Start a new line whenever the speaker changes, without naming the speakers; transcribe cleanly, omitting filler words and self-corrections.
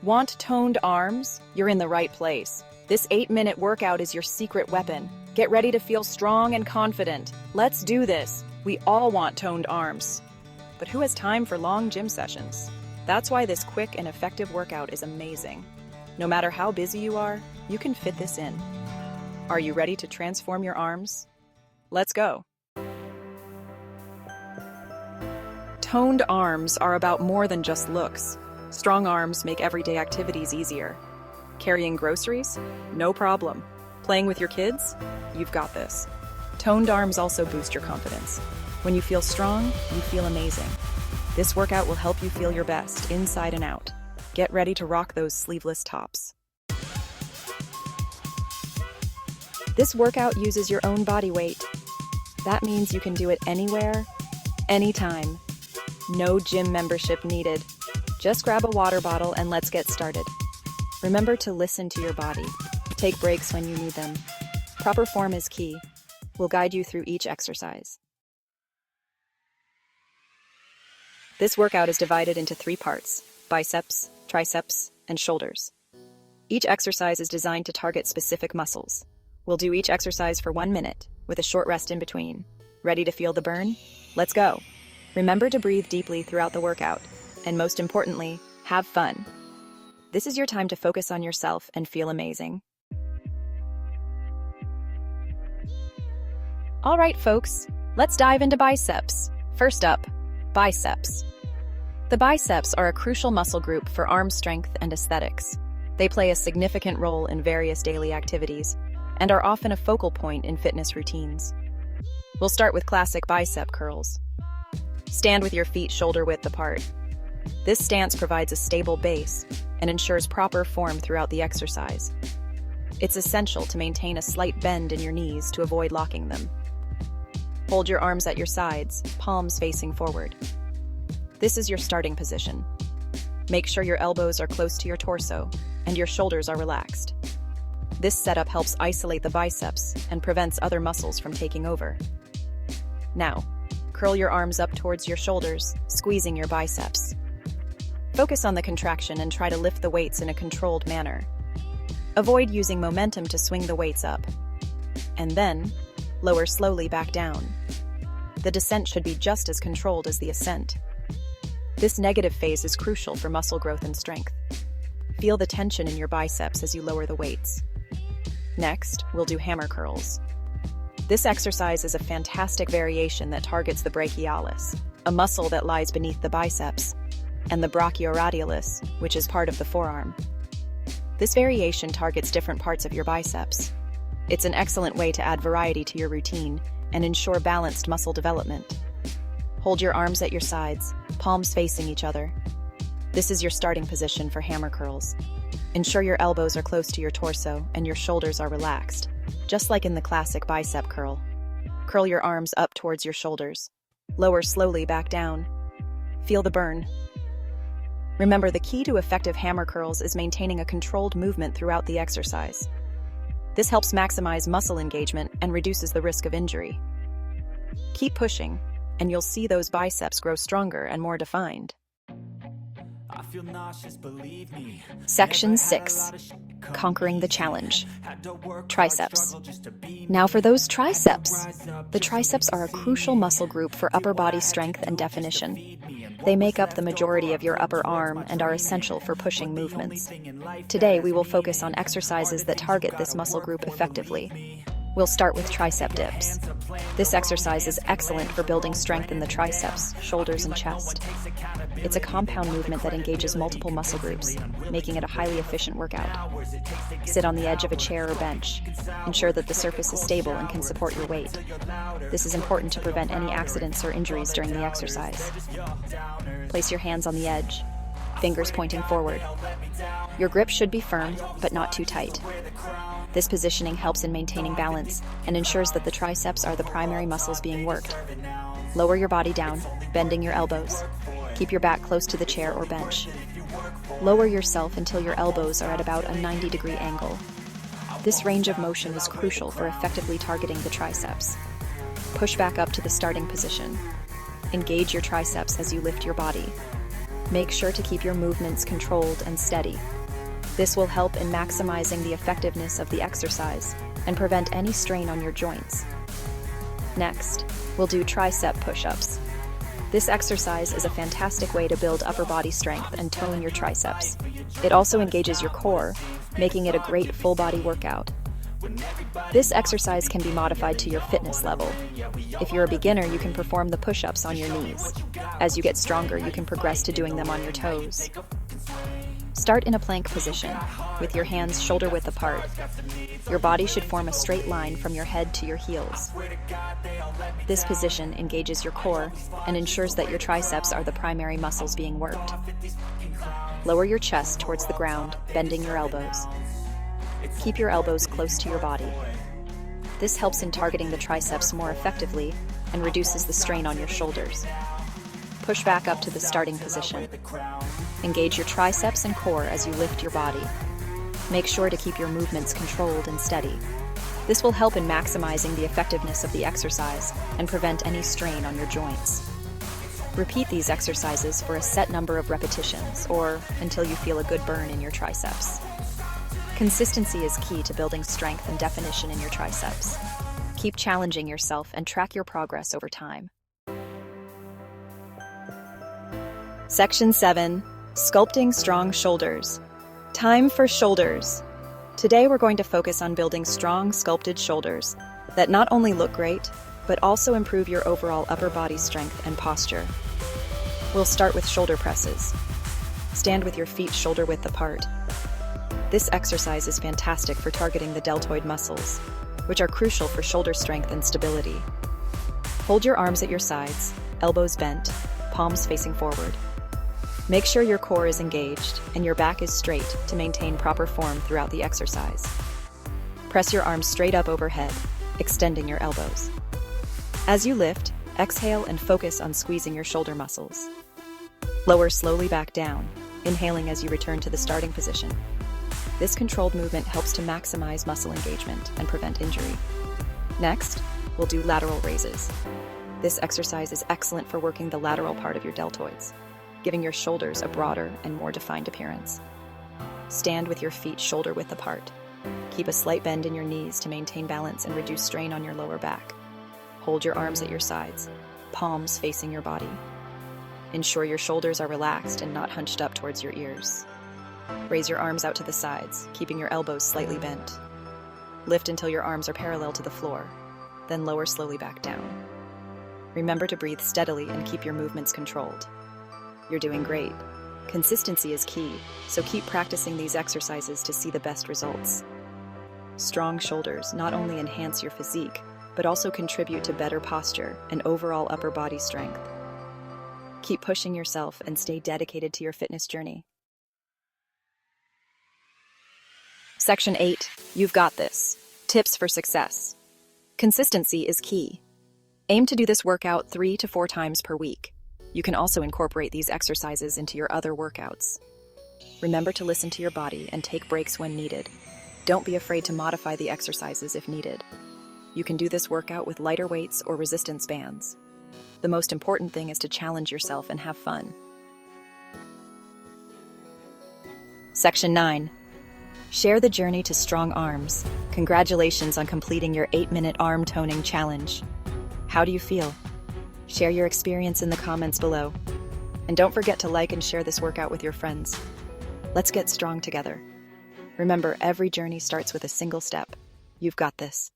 Want toned arms? You're in the right place. This 8-minute workout is your secret weapon. Get ready to feel strong and confident. Let's do this. We all want toned arms. But who has time for long gym sessions? That's why this quick and effective workout is amazing. No matter how busy you are, you can fit this in. Are you ready to transform your arms? Let's go. Toned arms are about more than just looks. Strong arms make everyday activities easier. Carrying groceries? No problem. Playing with your kids? You've got this. Toned arms also boost your confidence. When you feel strong, you feel amazing. This workout will help you feel your best, inside and out. Get ready to rock those sleeveless tops. This workout uses your own body weight. That means you can do it anywhere, anytime. No gym membership needed. Just grab a water bottle and let's get started. Remember to listen to your body. Take breaks when you need them. Proper form is key. We'll guide you through each exercise. This workout is divided into 3 parts: biceps, triceps, and shoulders. Each exercise is designed to target specific muscles. We'll do each exercise for 1 minute, with a short rest in between. Ready to feel the burn? Let's go. Remember to breathe deeply throughout the workout, and most importantly, have fun. This is your time to focus on yourself and feel amazing. All right, folks, let's dive into biceps. First up, biceps. The biceps are a crucial muscle group for arm strength and aesthetics. They play a significant role in various daily activities and are often a focal point in fitness routines. We'll start with classic bicep curls. Stand with your feet shoulder-width apart. This stance provides a stable base and ensures proper form throughout the exercise. It's essential to maintain a slight bend in your knees to avoid locking them. Hold your arms at your sides, palms facing forward. This is your starting position. Make sure your elbows are close to your torso and your shoulders are relaxed. This setup helps isolate the biceps and prevents other muscles from taking over. Now, curl your arms up towards your shoulders, squeezing your biceps. Focus on the contraction and try to lift the weights in a controlled manner. Avoid using momentum to swing the weights up. And then, lower slowly back down. The descent should be just as controlled as the ascent. This negative phase is crucial for muscle growth and strength. Feel the tension in your biceps as you lower the weights. Next, we'll do hammer curls. This exercise is a fantastic variation that targets the brachialis, a muscle that lies beneath the biceps, and the brachioradialis, which is part of the forearm. This variation targets different parts of your biceps. It's an excellent way to add variety to your routine and ensure balanced muscle development. Hold your arms at your sides, palms facing each other. This is your starting position for hammer curls. Ensure your elbows are close to your torso and your shoulders are relaxed, just like in the classic bicep curl. Curl your arms up towards your shoulders. Lower slowly back down. Feel the burn. Remember, the key to effective hammer curls is maintaining a controlled movement throughout the exercise. This helps maximize muscle engagement and reduces the risk of injury. Keep pushing, and you'll see those biceps grow stronger and more defined. Section 6. Conquering the challenge. Triceps. Now for those triceps. The triceps are a crucial muscle group for upper body strength and definition. They make up the majority of your upper arm and are essential for pushing movements. Today we will focus on exercises that target this muscle group effectively. We'll start with tricep dips. This exercise is excellent for building strength in the triceps, shoulders, and chest. It's a compound movement that engages multiple muscle groups, making it a highly efficient workout. Sit on the edge of a chair or bench. Ensure that the surface is stable and can support your weight. This is important to prevent any accidents or injuries during the exercise. Place your hands on the edge, fingers pointing forward. Your grip should be firm, but not too tight. This positioning helps in maintaining balance and ensures that the triceps are the primary muscles being worked. Lower your body down, bending your elbows. Keep your back close to the chair or bench. Lower yourself until your elbows are at about a 90-degree angle. This range of motion is crucial for effectively targeting the triceps. Push back up to the starting position. Engage your triceps as you lift your body. Make sure to keep your movements controlled and steady. This will help in maximizing the effectiveness of the exercise and prevent any strain on your joints. Next, we'll do tricep push-ups. This exercise is a fantastic way to build upper body strength and tone your triceps. It also engages your core, making it a great full body workout. This exercise can be modified to your fitness level. If you're a beginner, you can perform the push-ups on your knees. As you get stronger, you can progress to doing them on your toes. Start in a plank position, with your hands shoulder-width apart. Your body should form a straight line from your head to your heels. This position engages your core and ensures that your triceps are the primary muscles being worked. Lower your chest towards the ground, bending your elbows. Keep your elbows close to your body. This helps in targeting the triceps more effectively and reduces the strain on your shoulders. Push back up to the starting position. Engage your triceps and core as you lift your body. Make sure to keep your movements controlled and steady. This will help in maximizing the effectiveness of the exercise and prevent any strain on your joints. Repeat these exercises for a set number of repetitions or until you feel a good burn in your triceps. Consistency is key to building strength and definition in your triceps. Keep challenging yourself and track your progress over time. Section 7. Sculpting strong shoulders. Time for shoulders. Today we're going to focus on building strong, sculpted shoulders that not only look great, but also improve your overall upper body strength and posture. We'll start with shoulder presses. Stand with your feet shoulder-width apart. This exercise is fantastic for targeting the deltoid muscles, which are crucial for shoulder strength and stability. Hold your arms at your sides, elbows bent, palms facing forward. Make sure your core is engaged and your back is straight to maintain proper form throughout the exercise. Press your arms straight up overhead, extending your elbows. As you lift, exhale and focus on squeezing your shoulder muscles. Lower slowly back down, inhaling as you return to the starting position. This controlled movement helps to maximize muscle engagement and prevent injury. Next, we'll do lateral raises. This exercise is excellent for working the lateral part of your deltoids, giving your shoulders a broader and more defined appearance. Stand with your feet shoulder-width apart. Keep a slight bend in your knees to maintain balance and reduce strain on your lower back. Hold your arms at your sides, palms facing your body. Ensure your shoulders are relaxed and not hunched up towards your ears. Raise your arms out to the sides, keeping your elbows slightly bent. Lift until your arms are parallel to the floor, then lower slowly back down. Remember to breathe steadily and keep your movements controlled. You're doing great. Consistency is key, so keep practicing these exercises to see the best results. Strong shoulders not only enhance your physique, but also contribute to better posture and overall upper body strength. Keep pushing yourself and stay dedicated to your fitness journey. Section 8. You've got this. Tips for success. Consistency is key. Aim to do this workout 3 to 4 times per week. You can also incorporate these exercises into your other workouts. Remember to listen to your body and take breaks when needed. Don't be afraid to modify the exercises if needed. You can do this workout with lighter weights or resistance bands. The most important thing is to challenge yourself and have fun. Section 9. Share the journey to strong arms. Congratulations on completing your 8-minute arm toning challenge. How do you feel? Share your experience in the comments below. And don't forget to like and share this workout with your friends. Let's get strong together. Remember, every journey starts with a single step. You've got this.